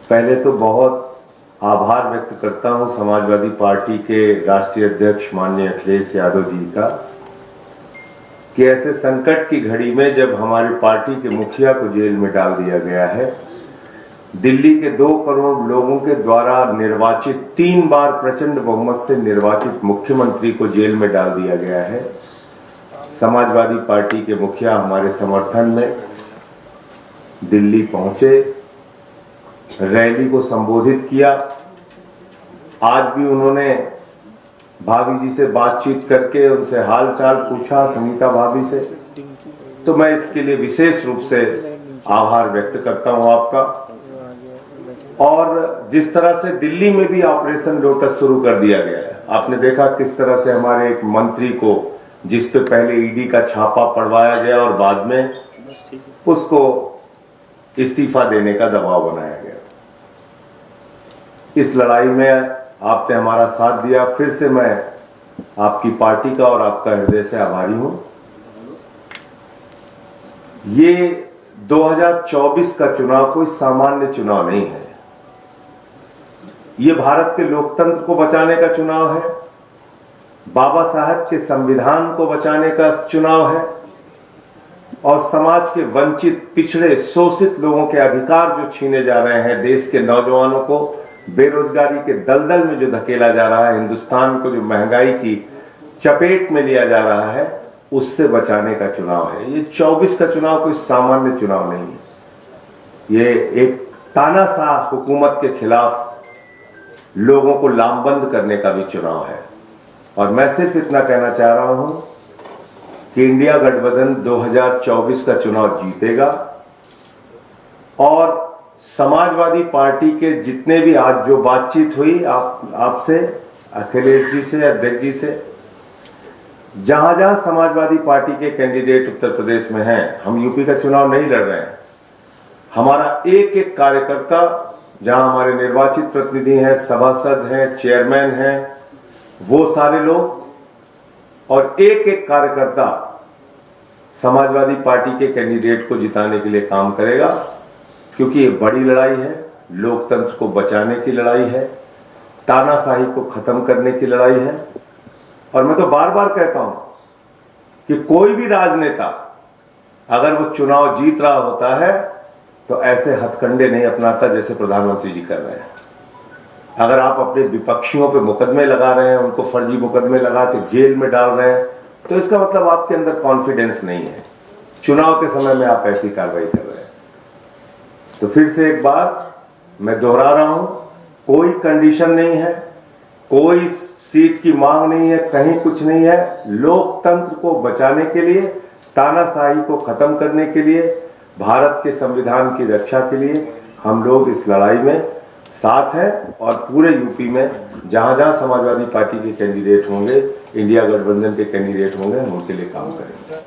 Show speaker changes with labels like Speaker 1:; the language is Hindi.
Speaker 1: पहले तो बहुत आभार व्यक्त करता हूं समाजवादी पार्टी के राष्ट्रीय अध्यक्ष माननीय अखिलेश यादव जी का कि ऐसे संकट की घड़ी में जब हमारी पार्टी के मुखिया को जेल में डाल दिया गया है, दिल्ली के 2 करोड़ लोगों के द्वारा निर्वाचित 3 बार प्रचंड बहुमत से निर्वाचित मुख्यमंत्री को जेल में डाल दिया गया है। समाजवादी पार्टी के मुखिया हमारे समर्थन में दिल्ली पहुंचे, रैली को संबोधित किया। आज भी उन्होंने भाभी जी से बातचीत करके उनसे हालचाल पूछा, सुनीता भाभी से। तो मैं इसके लिए विशेष रूप से आभार व्यक्त करता हूं आपका। और जिस तरह से दिल्ली में भी ऑपरेशन लोटस शुरू कर दिया गया है, आपने देखा किस तरह से हमारे एक मंत्री को, जिस पे पहले ईडी का छापा पड़वाया गया और बाद में उसको इस्तीफा देने का दबाव बनाया गया। इस लड़ाई में आपने हमारा साथ दिया। फिर से मैं आपकी पार्टी का और आपका हृदय से आभारी हूं। ये 2024 का चुनाव कोई सामान्य चुनाव नहीं है। ये भारत के लोकतंत्र को बचाने का चुनाव है, बाबा साहब के संविधान को बचाने का चुनाव है और समाज के वंचित, पिछड़े, शोषित लोगों के अधिकार जो छीने जा रहे हैं, देश के नौजवानों को बेरोजगारी के दलदल में जो धकेला जा रहा है, हिंदुस्तान को जो महंगाई की चपेट में लिया जा रहा है, उससे बचाने का चुनाव है। ये 24 का चुनाव कोई सामान्य चुनाव नहीं है। ये एक तानाशाह हुकूमत के खिलाफ लोगों को लामबंद करने का भी चुनाव है। और मैं सिर्फ इतना कहना चाह रहा हूं कि इंडिया गठबंधन 2024 का चुनाव जीतेगा और समाजवादी पार्टी के जितने भी आज जो बातचीत हुई आपसे, अखिलेश जी से, अध्यक्ष जी से, जहां जहां समाजवादी पार्टी के कैंडिडेट उत्तर प्रदेश में हैं, हम यूपी का चुनाव नहीं लड़ रहे हैं। हमारा एक एक कार्यकर्ता, जहां हमारे निर्वाचित प्रतिनिधि हैं, सभासद हैं, चेयरमैन हैं, वो सारे लोग और एक एक कार्यकर्ता समाजवादी पार्टी के कैंडिडेट को जिताने के लिए काम करेगा, क्योंकि ये बड़ी लड़ाई है, लोकतंत्र को बचाने की लड़ाई है, तानाशाही को खत्म करने की लड़ाई है। और मैं तो बार बार कहता हूं कि कोई भी राजनेता अगर वो चुनाव जीत रहा होता है तो ऐसे हथकंडे नहीं अपनाता जैसे प्रधानमंत्री जी कर रहे हैं। अगर आप अपने विपक्षियों पे मुकदमे लगा रहे हैं, उनको फर्जी मुकदमे लगा के जेल में डाल रहे हैं, तो इसका मतलब आपके अंदर कॉन्फिडेंस नहीं है। चुनाव के समय में आप ऐसी कार्रवाई कर रहे हैं। तो फिर से एक बार मैं दोहरा रहा हूं, कोई कंडीशन नहीं है, कोई सीट की मांग नहीं है, कहीं कुछ नहीं है। लोकतंत्र को बचाने के लिए, तानाशाही को खत्म करने के लिए, भारत के संविधान की रक्षा के लिए हम लोग इस लड़ाई में साथ है। और पूरे यूपी में जहां जहां समाजवादी पार्टी के कैंडिडेट होंगे, इंडिया गठबंधन के कैंडिडेट होंगे, हम उनके लिए काम करेंगे।